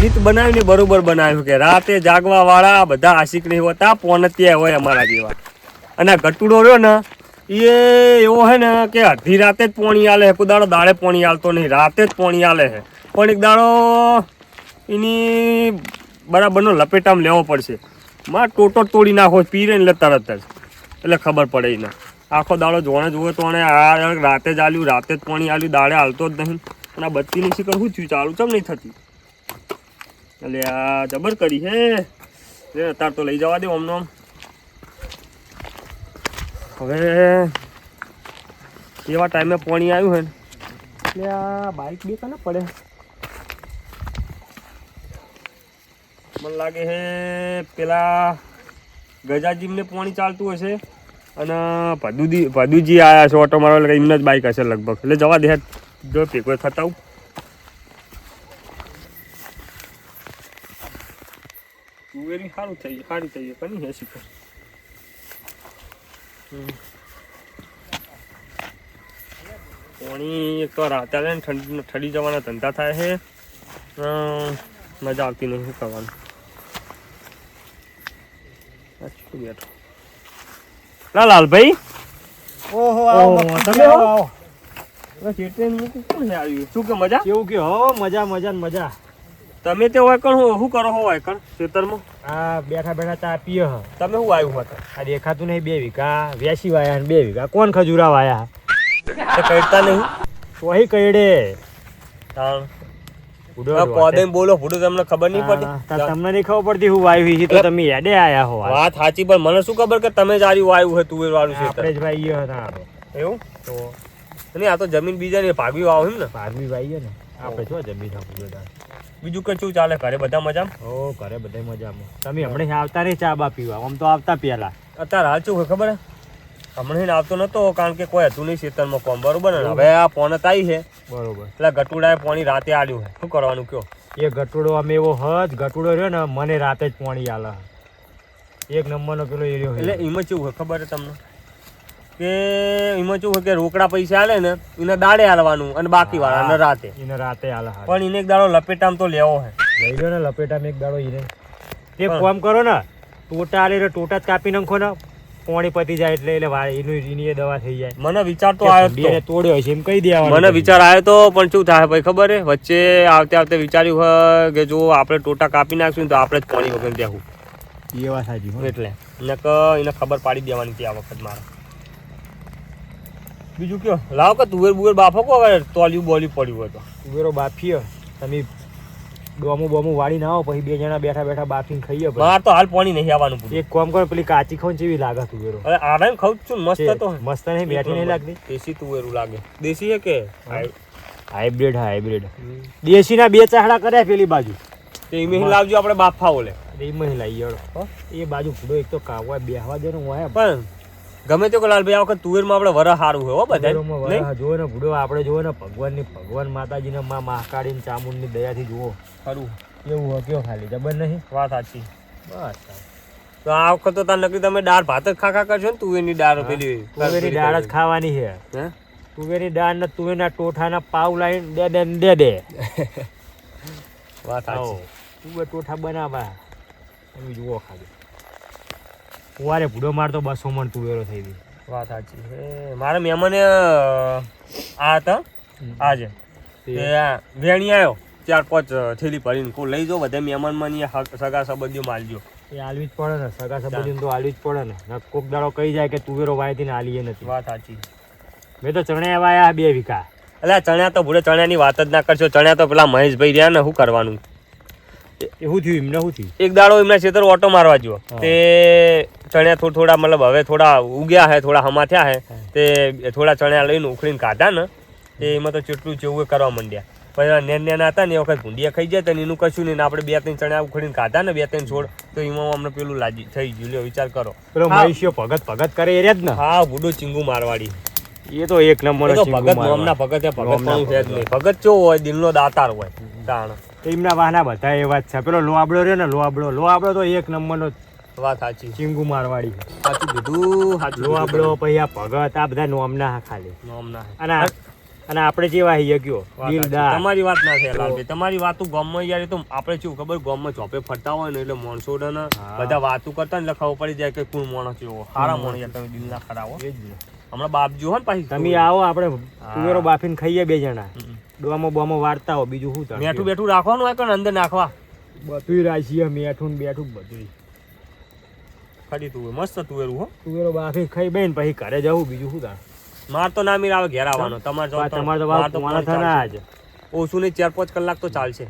ગીત બનાવ્યું ને બરોબર બનાવ્યું કે રાતે જાગવા વાળા બધા આશિક નહીં હોતા પોનતિયા હોય અમારા જેવા. અને ગટુડો રહ્યો ને એ એવો હે ને કે અડધી રાતે જ પોણી આલે હે. કોઈ દાડો દાડે પોણી આલતો નહીં, રાતે જ પોણી આલે હે. પણ એક દાડો એની બરાબરનો લપેટામાં લેવો પડશે. માં ટોટો તોડી નાખો પીરે એટલે તરત જ એટલે ખબર પડે એને. આખો દાડો જોણે જોવે તો આ રાતે જ આલ્યું, રાતે જ પાણી આલ્યું, દાડે હાલતો જ નહીં. અને આ બત્તીની શીખર શું થયું ચાલુ ચમ નહીં થતી? એટલે આ જબર કરી હે. અત્યારે તો લઈ જવા દે અમને આમ. હવે એવા ટાઈમે પાણી આવ્યું હે એટલે આ બાઇક બે કાને પડે. મને લાગે હે પેલા ગજાજીમને પાણી ચાલતું હશે અને ભદુજી આવ્યા છે ઓટો મારવા, એટલે એમને જ બાઇક હશે લગભગ. એટલે જવા દે જો ભેગો થતા હું. તુવેરી સારું થઈ સારી થઈ કની હે શીખર. પાણી એક તો રાતે આવે ને ઠંડી જવાના ધંધા થાય છે. મજા આવતી નહીં શું કરવાનું. બેઠો લાલભાઈ. શું કે મજા કેવું કે હો મજા મજા ને મજા. તમે તે હોય કણ શું કરો હો હોય કણ ખેતરમાં? આ બેઠા બેઠા ચા પીએ હ. તમે શું આવ્યું હતા? આ દેખાતું નહીં 2 વીઘા વેસી વાયા 2 વીઘા કોણ ખજૂરા વાયા કહેતા નહીં વહી કઈડે કોદે બોલો ભૂડું તમને ખબર નહીં પડતી? તમને નહીં ખબર પડતી હું વાયુ તો તમે યાદે આયા હો. વાત સાચી પણ મને શું ખબર કે તમે જ આર્યું વાયુ હોય તુવેર વાળું છે. આપણે જ વાઈએ હતા એવું તો નહીં. આ તો જમીન બીજા ને ભાગવી વાવ એમ ને? ભાગવી વાઈએ ને આપણે શું જમીન હતા. બીજું કઈ શું ચાલે? ઘરે બધા મજામાં? ઓ ઘરે બધા મજામાં. તમે હમણાં આવતા નહીં ચા બા પીવા? આમ તો આવતા પેલા. અત્યારે હાલ શું ખબર હમણાં આવતો નતો કારણ કે કોઈ હતું નહીં ખેતરમાં કોમ. બરોબર ને? હવે આ પોનત આવી છે બરોબર. એટલે ગટુડાએ પાણી રાતે આલ્યું છે. શું કરવાનું કયો? એ ગટુડો અમે એવો હજ ગટુડો રહ્યો ને મને રાતે જ પાણી આલે. એક નંબરનો પેલો એરિયો. એટલે એમાં કેવું હોય ખબર છે તમને કે એમાં કેવું હોય કે રોકડા પૈસા આલે ને એને દાડે આલવાનું અને બાકી વાળા રાતે. એને રાતે આલે. પણ એને એક દાડો લપેટામ તો લેવો હે. લઈ લો ને લપેટામ એક દાડો એને. એક કામ કરો ને ટોટા આલે ટોટા જ કાપી નાખો ને પાણી પતી જાય એટલે એની દવા થઈ જાય. મને વિચાર તો આવ્યો તોડ્યો છે એમ કહી દેવાનું. મને વિચાર આવ્યો તો પણ શું થાય ભાઈ ખબર હે વચ્ચે આવતે વિચાર્યું હોય કે જો આપણે ટોટા કાપી નાખશું ને તો આપણે જ પાણી વગર દેવું. એ વાત સાચી. એટલે એને ખબર પાડી દેવાની હતી આ વખત મારે. બીજું કયો લાવો કે તુવેર બુવેર બાફો કો હવે તોલ્યું બોલ્યું પડ્યું હોય તો તુવેરો બાફીએ. તમે ડોમું બોમું વાળી ના આવો પછી 2 જણા બેઠા બેઠા બાફીને ખાઈએ. માર તો હાલ પાણી નહીં આવવાનું. એક કામ કરો પેલી કાચી ખાવ કેવી લાગે તુવેરો? અરે આરામ ખાઉં છું મસ્ત. તો મસ્ત નહીં બેઠી નહીં લાગતી? દેશી તુવેરું લાગે. દેશી હે કે હાઇબ્રિડ? હાઇબ્રિડ દેશી ના 2 ચાહડા કર્યા પેલી બાજુ. તે એમ લાવજો આપણે બાફા ઓલે એમ લાવી એ બાજુ ફૂડો એક તો કાવા બેહવા દેનું હોય. પણ ગમે તે લાલભાઈ આ વખત તુવેરમાં આપણે વરા સારું હોય બધા. જોવો ને ભૂડો આપણે જોવો ને ભગવાન માતાજીને માં મહાકાળી ને ચામુંડની દયાથી જુઓ ખરું એવું હોય કયો ખાલી જબર નહીં. વાત સાચી. બસ તો આ વખત તો તાર નક્કી તમે દાળ ભાત જ ખાખા કરશો ને તુવેરની દાળ પેલી તુવેરની દાળ જ ખાવાની છે. તુવેરની દાળ ને તુવેરના ટોઠાના પાવ લાઈન દે. વાત સાચી. તુવેર ટોઠા બનાવવા તમે જુઓ ખાલી. વારે ભૂડો મારતો 200 મણ તુવેરો થઈ ગઈ. વાત સાચી. મારા મહેમાને આ હતા આજે વેણી આવ્યો 4-5 થેલી ભરીને કોઈ લઈ જાઓ બધા મહેમાનમાં સગા સંબંધીઓ માલજો. એ આલવી જ પડે ને સગા સંબંધીઓ તો આલવી જ પડે ને. કોક દાડો કહી જાય કે તુવેરો વાયથી ને આલીએ નથી. વાત સાચી. મેં તો ચણ્યા વાયા 2 વીઘા. એટલે ચણ્યા તો ભૂડે ચણ્યાની વાત જ ના કરશો. ચણ્યા તો પેલા મહેશભાઈ રહ્યા ને શું કરવાનું. એવું થયું એમને શું થયું એક દાડો એમના ખેતર ઓટો મારવા ગયો તે ચણ્યા થોડા મતલબ હવે થોડા ઉગ્યા હે થોડા હમા થયા હે તે થોડા ચણ્યા લઈને ઉખડીને કાઢા ને તે એમાં તો ચેટલું જેવું કરવા માંડ્યા. પછી નેના હતા ને એ વખત ભૂંડિયા ખાઈ જાય તો એનું કશું નહીં. આપણે 2-3 ચણ્યા ઉખડીને કાઢા ને 2-3 છોડ તો એમાં અમને પેલું લાજી થઈ ગયું. લ્યો વિચાર કરો. પેલો મહેશિયો ભગત કરે એ જ ને. હા ભૂડો ચીંગુ મારવાડી એ તો એક નંબર ભગત નામના ભગત છે. ભગત કેવો હોય દિલનો દાતાર હોય તાણ. એમના વાહના બધા એવા જ છે. પેલો લોઆબડો રહ્યો ને લોઆબડો તો એક નંબરનો. વાત સાચી. ચીંગુ મારવાડી સાચું કીધું. લોઆબડો પછી આ ભગત આ બધા નોમના ખાલી નોમના. અને અને આપણે જેવા હઈએ કયો દિલદાર. તમારી વાત ના છે લાલભાઈ, તમારી વાતો ગામમાં યાર એ તો આપણે શું ખબર ગામમાં ચોપે ફરતા હોય ને એટલે માણસો ને બધા વાતો કરતા ને એટલે ખબર પડી જાય કે કોણ માણસ એવો સારા માણસ યાર, તમે દિલ ના ખરા હો. હમણાં બાપજી હો ને પાછી તમે આવો આપણે તુવેરો બાફીને ખાઈએ 2 જણા, ડોમો બોમો વાળતા હો, બીજું શું થાય? મેઠું બેઠું રાખવાનું હોય કે અંદર નાખવા બધું રાખીએ, મેઠું ને બેઠું બધું ખાલી તું મસ્ત તુવેરું હો. તુવેરો બાફી ખાઈ બેન પછી ઘરે જવું, બીજું શું થાય? માર તો ના મીર આવે ઘેર આવવાનો, તમારે તમારે તો માર તો મારા થના જ ઓછું નહીં 4-5 કલાક તો ચાલશે.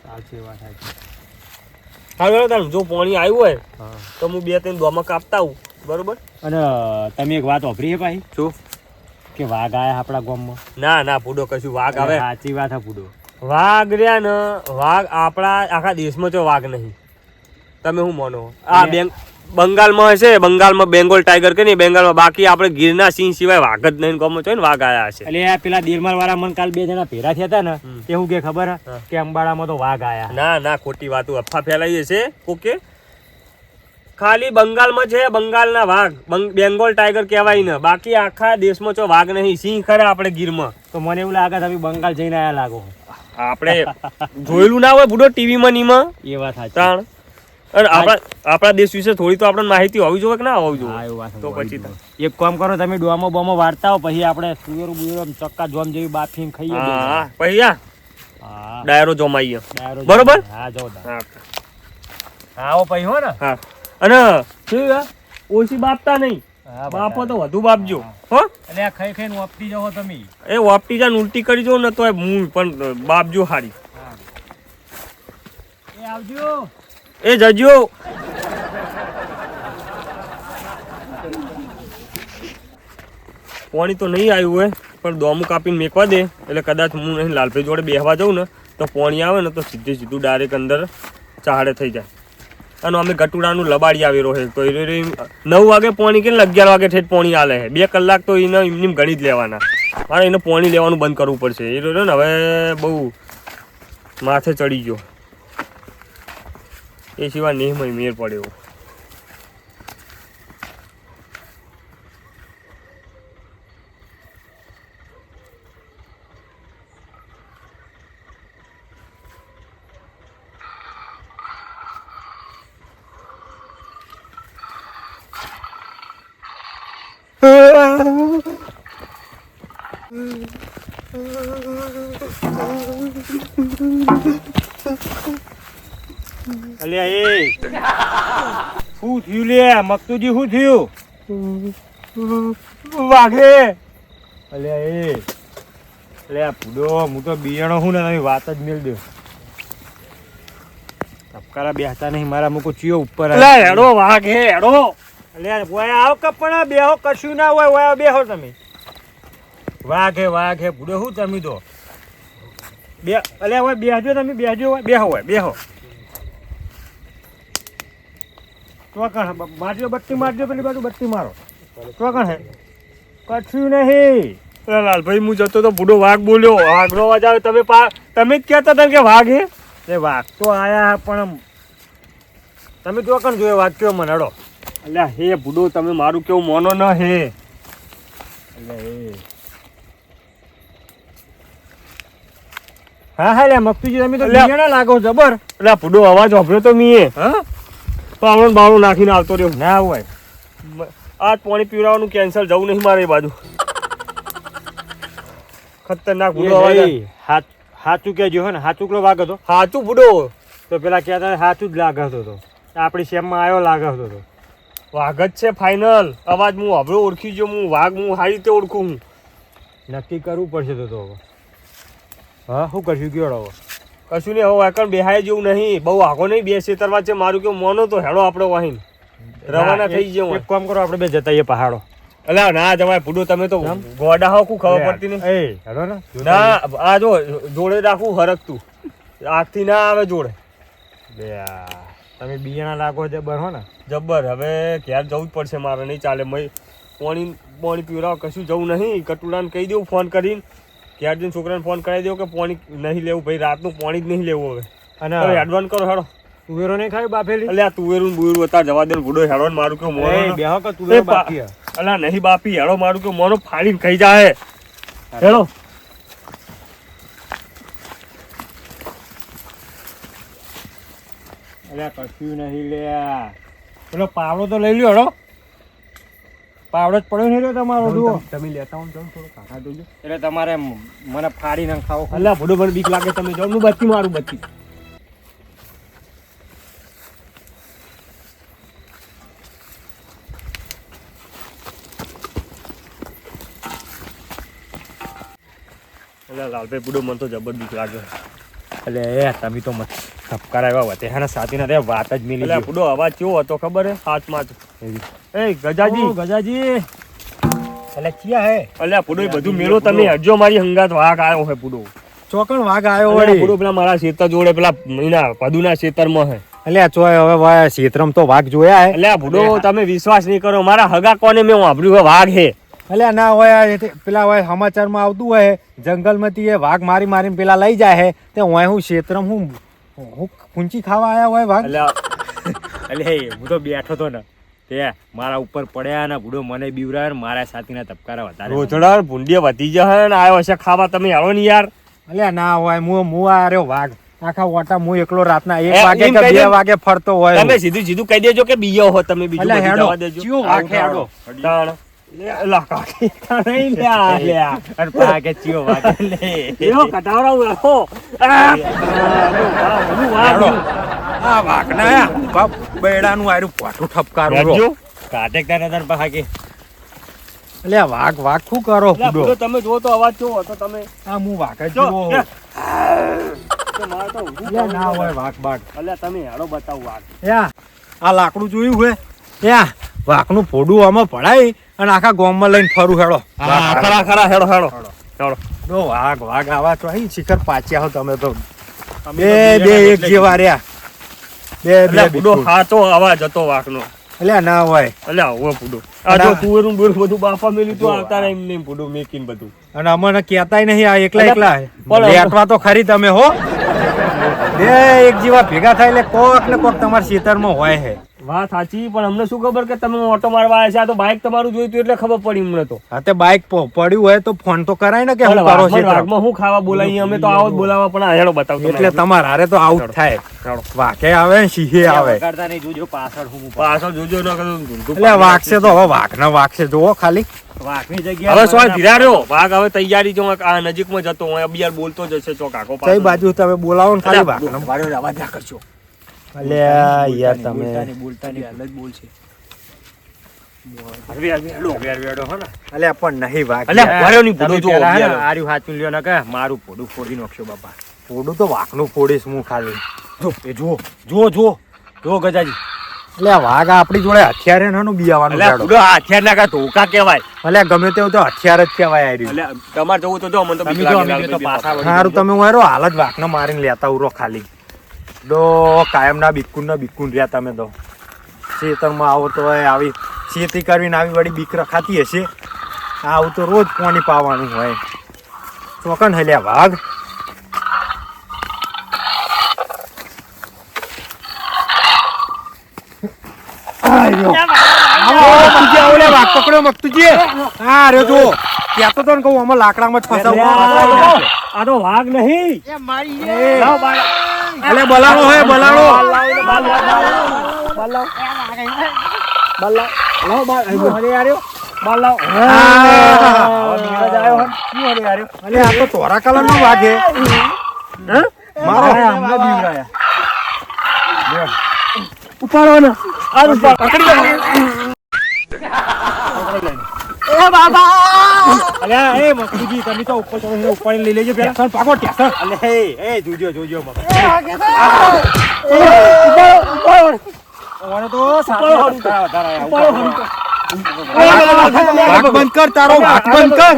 સાચી વાત સાચી. હવે તાર જો પાણી આવ્યું હોય હા. તો હું 2-3 દોમાં કાપતા આવું, બરોબર? અને તમે એક વાત વાપરી છે ભાઈ, શું? કે વાઘ આયા આપણા ગામમાં? ના ના પૂડો કશું વાઘ આવે. સાચી વાત છે પૂડો. વાઘ રહ્યા ને વાઘ આપણા આખા દેશમાં તો વાઘ નહીં. તમે શું માનો? આ બંગાળમાં હશે, બંગાળમાં બેંગોલ ટાઈગર કે નહીં બેંગાળમાં, બાકી આપણે ગીરના સિંહ સિવાય વાઘ જ નહીં ગામમાં છે ને વાઘ આયા હશે. એટલે આ પેલા દેરમાર વાળા મને કાલ 2 જણા ભેરા થયા હતા ને, તે શું કે ખબર હે? કે અંબાડામાં તો વાઘ આયા. ના ના ખોટી વાતો અફવા ફેલાઈ છે. ઓકે, ખાલી બંગાળમાં છે બંગાળના વાઘ, બેંગોલ ટાઈગર કહેવાય ને, બાકી આખા દેશમાં તો વાઘ નહીં. સિંહ ખરા આપણે ગીરમાં. તો મને એવું લાગે તમે બંગાળ જઈને આયા લાગો. આપણે જોયેલું ના હોય બુડો ટીવીમાં નીમાં. એ વાત સાચી. તાણ અને આપણા દેશ વિશે થોડી તો આપણને માહિતી હોવી જોઈએ કે ના હોવી જોઈએ? તો પછી એક કામ કરો, તમે ડોમો બોમો વાળતા હો, પછી આપણે તુવેરું બુવેરું ચક્કા જોમ જેવી બાફીને ખાઈએ. હા પછી હા ડાયરો જોમાઈએ, ડાયરો બરોબર? હા જો હા આવો પછી હો ને. હા અને શું ઓછી બાપતા નહીં, બાપો તો વધુ બાપજો હો. એટલે આ ખાઈ ખાઈને વાપતી જાઓ તમે. એ વાપટી જાન ઉલટી કરી જો ને તો હું પણ બાપજો હારી. એ આવજો. એ જજો. પાણી તો નહીં આવ્યું હોય પણ દોમું કાપીને મેકવા દે એટલે કદાચ હું નહીં લાલભાઈ જોડે બેહવા જાઉં ને તો પાણી આવે ને તો સીધું ડાયરેક્ટ અંદર ચાહડે થઈ જાય. અને અમે ગટુડાનું લબાડી આવેલો છે તો 9 વાગે પાણી કે 11 વાગે ઠેઠ પાણી આલે છે. 2 કલાક તો એને એમની ગણી જ લેવાના. મારે એને પાણી લેવાનું બંધ કરવું પડશે. એ રહ્યો ને હવે બહુ માથે ચડી ગયો. એ સિવાય નહીં મેર પડ્યો. અલ્યા એ શું થયું લે મકતુજી, શું થયું? વાઘે અલ્યા એ અલ્યા પૂડો, હું તો બિયાણો હું ને તમે વાત જ મેળ દો. તપકારા બેસતા નહીં મારા, મૂકો ચિયો ઉપર. હેડો વાઘ હે હેડો. અલ્યા ઓય આવ કપણા બેહો, કશું ના હોય ઓય બેહો તમે. વાઘ હે પૂડો, શું તમે તો બે અલ્યા ઓય બેહજો તમે, બેહજો ઓય બેહો, ઓય બેહો. મારજો બત્તી મારજો, પેલી બાજુ બત્તી મારો. ચોકણ હે કશું નહીં. લાલભાઈ હું જતો તો બુડો વાઘ બોલ્યો, વાઘનો અવાજ આવે. તમે જ કહેતા હતા કે વાઘ હે. એ વાઘ તો આયા પણ તમે ચોકણ જોયો વાઘ કયો મને હડો. અલ્યા હે બુડો, તમે મારું કેવું મોનો ન હે. હા હા લે મકતુજી, તમે તો બિયાણા લાગો જબર. એટલે બુડો અવાજ વાપર્યો તો મીએ. હા પાવડો બાવડો નાખીને આવતો રહ્યો. ના હોય આજ પાણી પીવડાવવાનું કેન્સલ, જવું નહીં મારે એ બાજુ. ખતરનાક બુડો અવાજ. હાચું કેજો હો ને, હાચું કલો વાગ હતો. હાચું બુડો તો પેલા કહેતા હાચું જ લાગતો હતો, આપણી શેમમાં આવ્યો લાગતો હતો. વાઘ જ છે ફાઇનલ. અવાજ હું હબળો ઓળખી ગયો. હું વાઘ હું સારી રીતે ઓળખું. હું નક્કી કરવું પડશે તો હવે. હા શું કરશું કયો હવે? કશું નહીં, હવે એકણ બેહાય જેવું નહીં. બહુ આગો નહીં, 2 ખેતરમાં છે મારું કેવું મોનો તો હેડો આપણે વાહીન રવાના થઈ ગયો. એક કામ કરો, આપણે 2 જતાઈએ પહાડો. અલા ના જવાય બુડો, તમે તો ગોડા હો, કુ ખબર પડતી નહીં. એ હેડો ને ના આ જો જોડે રાખું હરકતું, આખથી ના આવે જોડે. તમે બિયાણા લાગો જબર હો ને જબ્બર. હવે ઘેર જવું જ પડશે મારે, નહીં ચાલે. પાણી પીવડાવ કશું જવું નહીં. કટુડાને કહી દઉં ફોન કરીને, ઘેર જઈને છોકરાને ફોન કરાવી દઉં કે પાણી નહીં લેવું ભાઈ, રાતનું પાણી જ નહીં લેવું હવે. અને એડવાન્સ કરો હેડો. તુવેરો નહીં ખાવી બાફેલી? એટલે આ તુવેરું બુવેરું અત્યારે જવા દે બુડો હેડો. મારું કેવું મોનો બેહો કે તુવેરો બાફી. અલા નહીં બાપી હેડો, મારું કેવું મોનો ફાડીને ખાઈ જાય હેડો. એટલે કશું નહીં લે. પેલો પાવડો તો લઈ લ્યો હેડો. પાવડો જ પડ્યો નહીં રહ્યો તમારો જુઓ. તમે લેતા હો થોડો કાકા જોજો. એટલે તમારે મને ફાડી નાખ ખાવો. અલ્યા ભૂડો મને બીક લાગે તમે જાઓ હું બચ્ચી મારું બચ્ચી. અલ્યા લાલભાઈ ભૂડો મને તો જબર બીક લાગે. એટલે એ તમે તો મત ધબકાર આવ્યા વતે હા સાથી ના વાત જ મિલી. અલ્યા ભૂડો અવાજ કેવો હતો ખબર હે હાથમાં જ. એ ગજાજી ગજાજી એટલે ચિયા હે. અલ્યા ભૂડો એ બધું મેળો તમે હટજો મારી હંગાત વાઘ આવ્યો હે ભૂડો. ચોકણ વાઘ આવ્યો અલ્યા વળી. ભૂડો પેલા મારા ખેતર જોડે પેલા એના પદુના ખેતરમાં હે. એટલે ચોય હવે વાય ક્ષેત્રમ તો વાઘ જોયા હે. અલ્યા ભૂડો તમે વિશ્વાસ નહીં કરો મારા હગા કોને મેં વાપર્યું વાઘ હે. એટલે ના હોય પેલા હોય સમાચારમાં આવતું હોય જંગલમાંથી એ વાઘ મારી મારીને પેલા લઈ જાય હે તે હોય હું ક્ષેત્રમ હું કુંચી ખાવા આયા હોય વાઘ. એટલે હું તો બેઠો તો ને તે મારા ઉપર પડ્યા ને બુડો મને બીવરાય ને મારા સાથીના ધબકારા વધારે. રોજડા ભૂંડીએ વધી જશે ને આવ્યો હશે ખાવા તમે હાલો ને યાર. એટલે ના હોય હું આ રહ્યો વાઘ આખા ઓટા હું એકલો રાતના 1 એ વાગે એમ કે કહી 2 દે. વાગે ફરતો હોય. તમે સીધું સીધું કહી દેજો કે બીજો હો તમે બીજું અલ્યા બધું હેડો. જવા દેજો. ચિયો વાઘ હેડો. તાણ. લા કાકી નહીં લ્યા લ્યા. અને પાકે ચિયો વાઘ લે. એવો કટાવરાવ રાખો. હેડો. આ વાઘ ના આ બેડાનું આયરું પોઠું ઠપકારું રો. રાખજો. કાટેકતા નતર પાકે. એટલે વાઘ વાઘ શું કરો લા, પૂડો. ભૂડો તમે જો તો અવાજ કેવો હતો તમે. આ હું વાઘ જ જો, જોવો. લે. તો મારે તો ઊંધું એટલે ના કરવું હોય પડે. વાઘ બાઘ. અલ્યા તમે હેડો બતાવો વાઘ. યા આ લાકડું જોયું હે યા વાઘનું ફોડું આમાં પડાય અને આખા ગામમાં લઈને ફરું હેડો. હા, ખરા ખરા હેડો હેડો હેડો. જો વાઘ વાઘ આવા તો અહીં શિખર પાચ્યા હો તમે તો. તમે બે તો બે એટલે એક જેવા રહ્યા. બે અલ્યા, બે ભૂડો બિલકુલ. હાચો અવાજ હતો વાઘનો. એટલે ના હોય. અલ્યા હવે ભૂડો આ જો તુવેરું બુરું બધું બાફા મેલ્યું તો આવતા રહે એમ નહીં ભૂડો મેકીને બધું. અને અમને કહેતાય નહીં આ એકલા એકલા પણ- લેટવા તો ખરી તમે હો. બે એક જેવા ભેગા થાય એટલે કોક ને કોક તમારા ખેતરમાં હોય હે. વાત સાચી પણ અમને શું ખબર કે તમે ઓટો મારવા આવ્યા છે. આ તો બાઇક તમારું જોયું હતું એટલે ખબર પડી અમને તો. હા તે બાઇક પડ્યું હોય તો ફોન તો કરાય ને કે હું અલ્યા, કરો વાઘમાં ખેતર. વાઘમાં હું ખાવા બોલાવીએ અમે તો આવો જ બોલાવા પણ આ હેડો બતાવો એટલે તમારા હારે તો આઉટ થાય. હેડો. વાઘે આવે ને સિંહે આવે. પાછળ જોજો ન કરું ઊંધું એટલે વાગશે તો હવે વાઘના વાગશે જોવો ખાલી. હવે શું ધીરા રહ્યો વાઘ હવે તૈયારી જો આ નજીકમાં જતો હું અબિયાર બોલતો જ હશે ચોક આખો કઈ બાજુ તમે બોલાવો ને ખાલી અલ્યા, વાઘના. અવાજ ના કરશો. અલ્યા યાર તમે અલ્યા પણ નહીં વાઘ અલ્યા, યાર. વાળ્યો નહીં, ભૂડો તમે જો, પેલા હે ને અગિયાર. આર્યું હાચું લ્યો ને કે મારું પોડું ફોડી નાખશો બાપા. પોડું તો વાઘનું ફોડીશ હું ખાલી. જો એ જો જો જો જો ગજાજી. એટલે વાઘ આપણી જોડે હથિયાર હે ને બિયાવાનું અલ્યા, હેડો. ભૂડો આ હથિયાર ના કાં ધોકા કહેવાય. અલ્યા ગમે તેવું તો હથિયાર જ કહેવાય આર્યું. અલ્યા, તમારે જવું તો જો મને તો બીક તમે જો લાગે, અમે તો લાલભાઈ, પાછા પાછા સારું તમે હું હાલ જ વાઘને મારીને લેતા ઉરો ખાલી. દો કાયમના બિકુન રહ્યા તમે તો. ખેતરમાં આવો તો આવી ખેતી કરીને આવી વળી બીક રખાતી હશે. આવું તો રોજ પાણી પાવાનું હોય. ચોકન હલ્યા વાઘ. વાઘ પકડ્યો મકતુજી. હા રે જો કહેતો તો ને કહું આમાં લાકડામાં જ ફસાવું. આ તો વાઘ નહીં. લાવો, બાર લાવો. અલે બલાડો હે બલાડો. બાર લાવો ને, બાર લાવો, બાર લાવો. બાર લાવો. બાર લાવો. લાવો, બાર. અહીં હરે આર્યો. બાર લાવો. હવે નીરજ આવ્યો હે. શું હરે આર્યો? અલે આ તો ચોરા કલર નો વાઘ હે. હે? મારો હમણાં બીવરાયા. ઉપાડો ને. આ ઉપાડ. પકડી લો. એ બાબા. અલ્યા એ મકડીજી તમે તો ઉપર ચડીને ઉપાડીને લઈ લેજો પેલા. ટેશન પાકો ટેશન. અલે એ જોજો જોજો ઓને તો સારું વધારે વાઘ બંધ કર તારો વાઘ બંધ કર.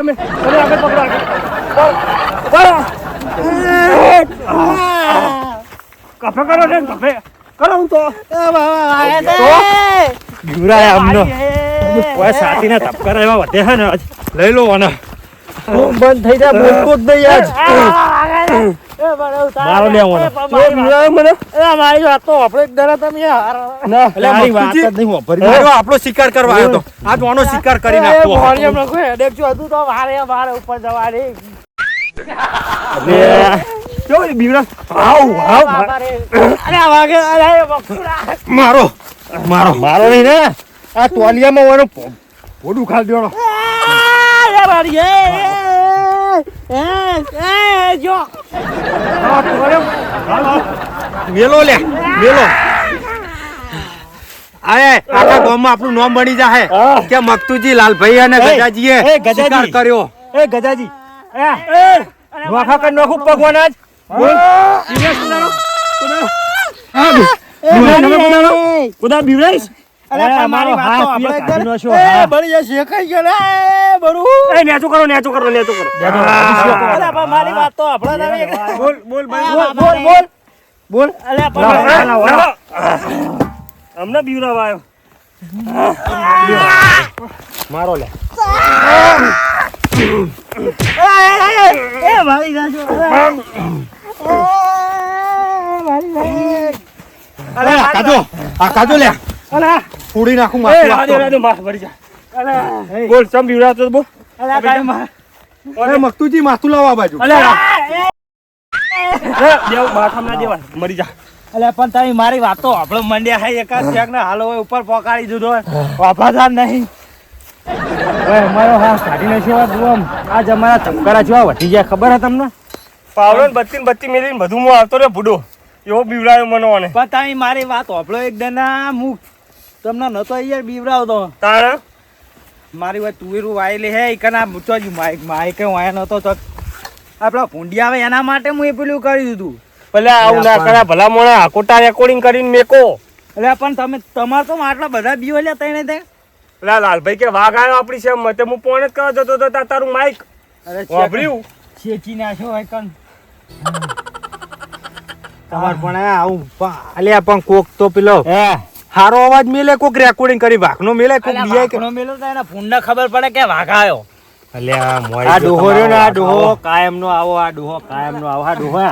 કફે કરો છે કફે કરો હું તો બીવરાયા અમનો ઓય સાથીના ધબકારા એવા વધે છે ને આજ. લઈ લો ઓને બંધ થઈ જાય બોલતો જ નહીં આજ. મારો લે ઓને મને મારી વાત તો આપણે એક દરા તમે ના અલ્યા મારી વાત જ નહીં વાપરી. મારો આપણો શિકાર કરવા આવ્યો તો આજ ઓનો શિકાર કરી નાખતો. હેડેક જો હતું તો મારે ઉપર જવાની કેવો બીવડા આવ અરે વાગે અરે બકુડા મારો નહીં ને આ ટોલિયામાં ઓનો પોડું ખાલ દેવાનો અરે મારી જો વેલો લે વેલો આય આખા ગામમાં આપણું નામ બની જાહે કે મકતુજી લાલભાઈ અને ગજાજીએ શિકાર કર્યો. એ ગજાજી નોખા કર નોખું ભગવાન આજ બોલ કુદા બીવડાઈશ અરે મારી વાત તો આપણે કાઢીનો છો. બળી જશે શેકાઈ ગયો ને બરું એ નેચું કરો અરે મારી વાત તો આપણે બોલ બોલ બોલ અરે અમને બીવડાવા આવ્યો મારો લે એ મારી ગાજો અરે આ કાજો લે ફૂડી નાખું બોલ ચમ બીવડાતો બોલ અરે મકતુજી માથું લાવો આ બાજુ મરી જા અલે પણ તારી મારી વાત તો આપણે મંડ્યા હે એકા શેક ને હાલો હોય ઉપર પકાડી દીધો વાફાદાર નહીં ઓય મારો હા કાઢી નાખ્યો દુમ આ જમાના ચમકારા જેવા વધી ગયા ખબર હે તમને પાવડો બત્તી મેલીને બધું હું આવતો રે બુડો એવો બીવડાયો મને પણ તારી મારી વાત હોભળો એક દના હું તમને નતો યાર બીવરાવતો તારા મારી વાત તુવેરું વાયેલી હે કના મુચોજી માઈક વાયા નતો તો આપણા ભૂંડિયા આવે એના માટે હું એ પેલું કરી દીધું ભલે આવું ના કર્યા ભલા મોણા આકોટા રેકોર્ડિંગ કરીને મેકો એટલે પણ તમે તમાર તો આટલા બધા બીઓ લે તઈને તે પેલા લાલભાઈ કે વાઘ આવ્યો આપણી છે મતે હું પોણે જ કરવા જતો હતો તારું માઈક અરે વાપર્યું શેચી નાખ્યો હોય કન તમાર પણ આવું અલ્યા પણ કોક તો પેલો હે હારો અવાજ મેલે કોક રેકોર્ડિંગ કરી વાઘનો મેલે કોક બીઆઈ કે વાઘનો મેલો તો એના ફૂંડને ખબર પડે કે વાઘ આવ્યો અલ્યા આ ડોહો રહ્યો ને આ ડોહો કાયમનો આવો આ ડોહો કાયમનો આવો આ ડોહો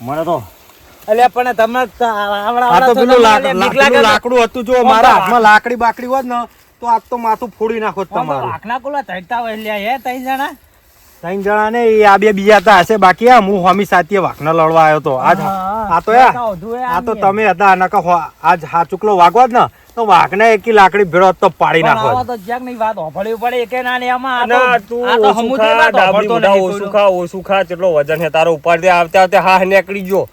મને તો અલ્યા પણ તમને આ તો પેલું લાકડું હતું જો મારા હાથમાં લાકડી બાકડી હોત ને તો આજ તો માથું ફોડી નાખો તમારું વાઘના કોલા તડતા હોય લ્યા હે ત્રણ જણા 3 જણા ને એ આ બે બીજા તા હશે બાકી આ હું હોમી સાથીએ વાઘના લડવા આવ્યો તો આજ આ તો આ તો તમે હતા નકા આજ હા ચુકલો વાગવા જ ને તો વાઘને એકી લાકડી ભેળો તો પાડી નાખો તો જ્યાક ની વાત હોભળવી પડે કે ના ને આમાં ના તું ઓછું ખા કેટલો વજન છે તારો ઉપર આવતે હા નીકળી ગયો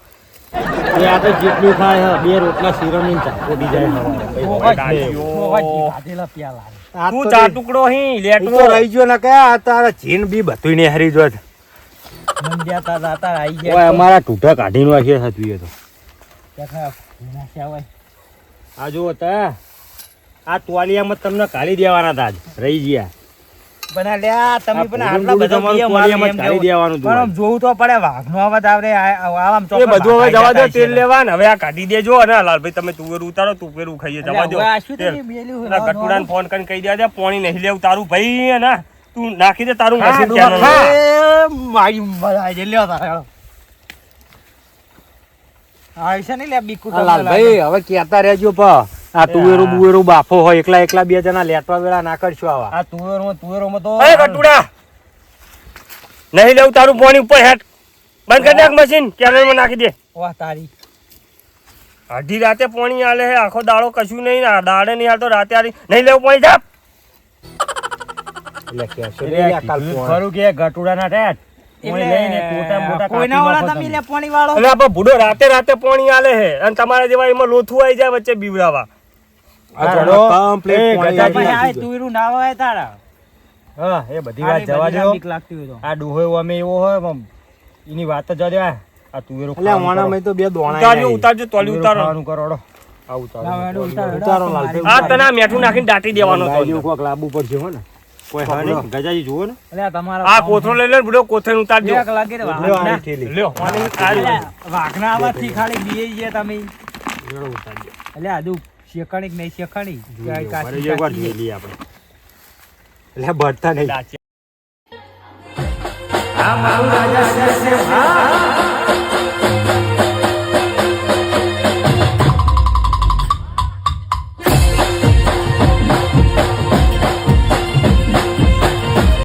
આ તો જેટલું ખાય બે રોટલા શીરમની ચાકોડી જાય તું ચા ટુકડો હી લેટવો તો રહી ગયો ને કે આ તારા જીન બી બધું ને હરી જોત મંડ્યા તા દાતા આઈ ગયા ઓય અમારા ટૂઠા કાઢી નાખ્યો હતું એ તો આ જો તા આ ટોલિયામાં તમને કાઢી દેવાના હતા રહી ગયા બના લ્યા તમે પણ આટલા બધા ટોલિયામાં કાઢી દેવાનું પણ જોવું તો પડે વાઘનો અવાજ આવરે આમ એ બધું હવે જવા દો તેલ લેવા ને હવે આ કાઢી દેજો અને લાલભાઈ તમે તુવેર ઉતારો તુવેર ખાઈએ જવા દો ગટુડાને ફોન કરીને કહી દે પાણી નહીં લેવું તારું ભાઈ ને તું નાખી દે તારું મશીન મારી મજા લ્યો તારા આયશા નહીં લે બીકુ લાલભાઈ હવે કેતા રહેજો પા આ તુવેરું બુવેરું બાફો હોય એકલા બે જણા લેટવા વેળા ના કરશો આવા આ તુવેરોમાં તો એ ગટુડા નહીં લેવું તારું પાણી ઉપર હેઠ બંધ કરી નાખ મશીન કેનલમાં નાખી દે વાહ તારી અઢી રાતે પાણી આલે હે આખો દાડો કશું નહીં દાડે નહીં હાલતો રાતે આલી નહીં લેવું પાણી જાપ એટલે કેશો ખરું કે ગટુડાના ટેટ કોઈના વાળા તમે લે પાણી વાળો એટલે આપણે ભૂડો રાતે પાણી આલે હે અને તમારા જેવા એમાં લોથું આવી જાય વચ્ચે બીવડાવા તુવેરું ના હોય તારા હા એ બધી વાત જવા દો આ ડોહો અમે એવો હોય એની વાત જ જવા દે આ તુવેરું એટલે વાણામાં તો બે દોણા ઉતારજો તોલી ઉતારો કરોડો આ ઉતારો આ તને મેઠું નાખીને દાટી દેવાનો તો કોક લાબુ પડશે હો ને કોઈ હા નહીં ગજાજી જુઓ ને એટલે તમારા આ કોથળો લઈ લે બુડો કોથળે ઉતારજો લાગે રે લ્યો વાઘના આવાથી ખાલી બીઈ ગયા તમે એટલે આજુ શેકાણી નહીં શેકાણી આપણે એટલે બળતા નહીં આ મારું રાજા છે